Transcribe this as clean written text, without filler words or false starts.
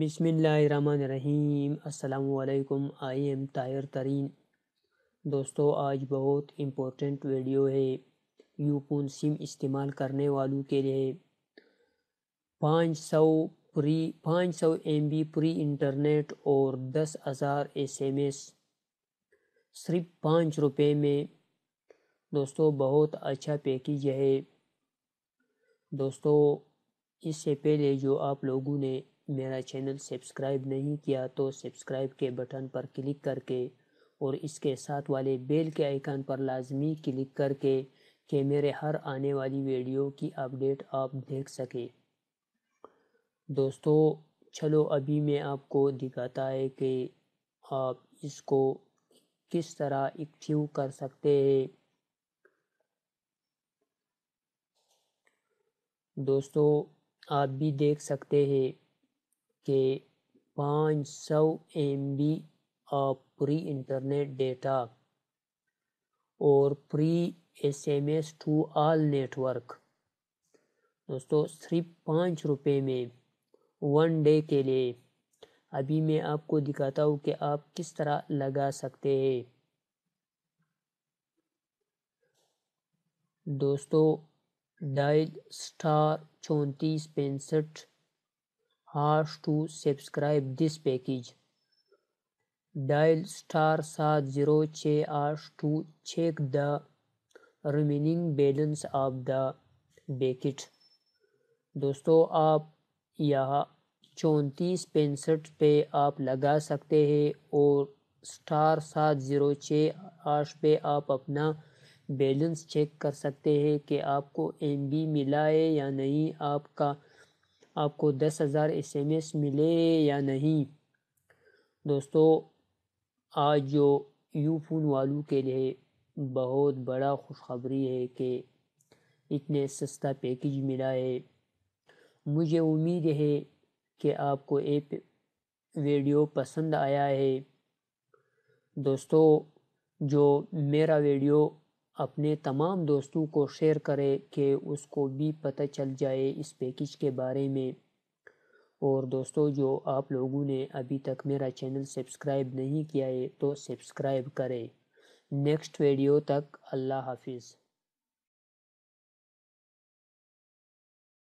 بسم اللہ الرحمن الرحیم۔ السلام علیکم۔ آئی ایم طاہر ترین۔ دوستو آج بہت امپورٹنٹ ویڈیو ہے یوفون سم استعمال کرنے والوں کے لیے۔ 500 MB فری انٹرنیٹ اور 10,000 SMS صرف 5 روپے میں۔ دوستو بہت اچھا پیکیج ہے۔ دوستو اس سے پہلے جو آپ لوگوں نے میرا چینل سبسکرائب نہیں کیا تو سبسکرائب کے بٹن پر کلک کر کے اور اس کے ساتھ والے بیل کے آئیکن پر لازمی کلک کر کے کہ میرے ہر آنے والی ویڈیو کی اپڈیٹ آپ دیکھ سکیں۔ دوستو چلو ابھی میں آپ کو دکھاتا ہے کہ آپ اس کو کس طرح ایکٹیو کر سکتے ہیں۔ دوستو آپ بھی دیکھ سکتے ہیں کہ 500 MB آپ فری انٹرنیٹ ڈیٹا اور free SMS to all network دوستو صرف 5 روپے میں 1 ڈے کے لیے۔ ابھی میں آپ کو دکھاتا ہوں کہ آپ کس طرح لگا سکتے ہیں۔ دوستو dial *3465# to subscribe this package. Dial *706# to check the remaining balance of the packet. دوستو آپ یہاں 3465 پہ آپ لگا سکتے ہیں اور *706# پہ آپ اپنا بیلنس چیک کر سکتے ہیں کہ آپ کو MB ملا ہے یا نہیں، آپ کو 10,000 SMS ملے یا نہیں۔ دوستو آج جو یوفون والوں کے لیے بہت بڑا خوشخبری ہے کہ اتنے سستا پیکیج ملا ہے۔ مجھے امید ہے کہ آپ کو یہ ویڈیو پسند آیا ہے۔ دوستو جو میرا ویڈیو اپنے تمام دوستوں کو شیئر کرے کہ اس کو بھی پتہ چل جائے اس پیکیج کے بارے میں۔ اور دوستو جو آپ لوگوں نے ابھی تک میرا چینل سبسکرائب نہیں کیا ہے تو سبسکرائب کریں۔ نیکسٹ ویڈیو تک اللہ حافظ۔